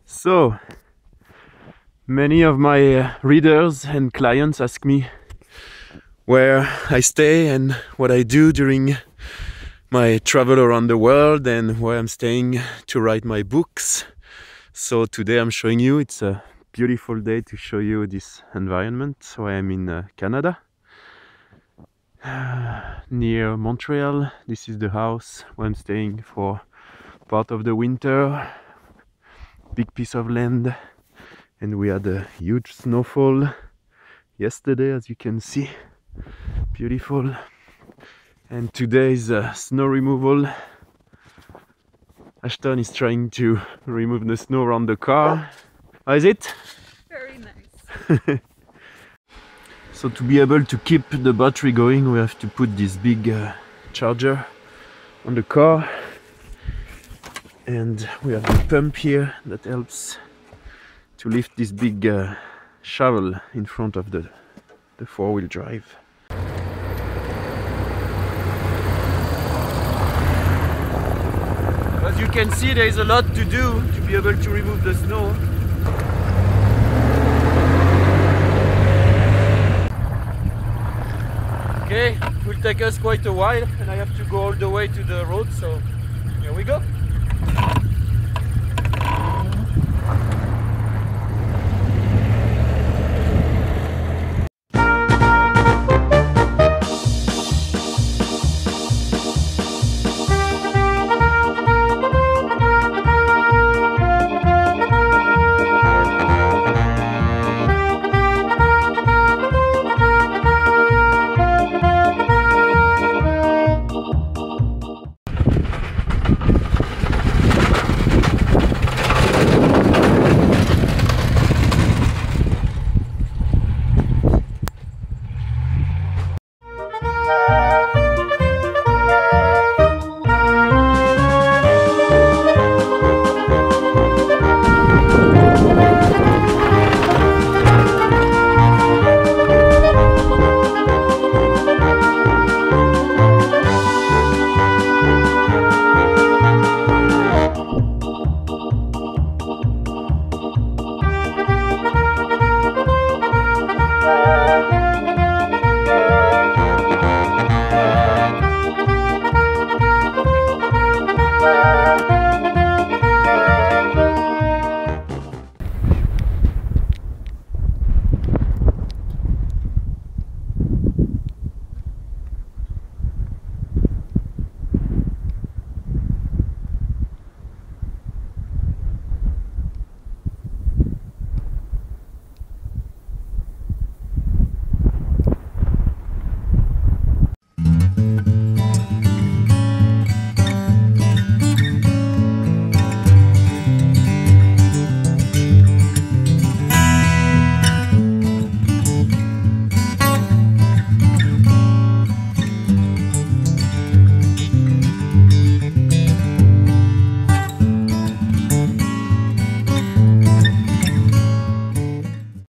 So, many of my readers and clients ask me where I stay and what I do during my travel around the world and where I'm staying to write my books. So today I'm showing you, it's a beautiful day to show you this environment. So I am in Canada, near Montreal. This is the house where I'm staying for part of the winter. Big piece of land, and we had a huge snowfall yesterday, as you can see. Beautiful. And today is snow removal. Ashton is trying to remove the snow around the car. How is it? Very nice. So to be able to keep the battery going, we have to put this big charger on the car. And we have the pump here that helps to lift this big shovel in front of the four-wheel drive. As you can see, there is a lot to do to be able to remove the snow. Okay, it will take us quite a while and I have to go all the way to the road, so here we go.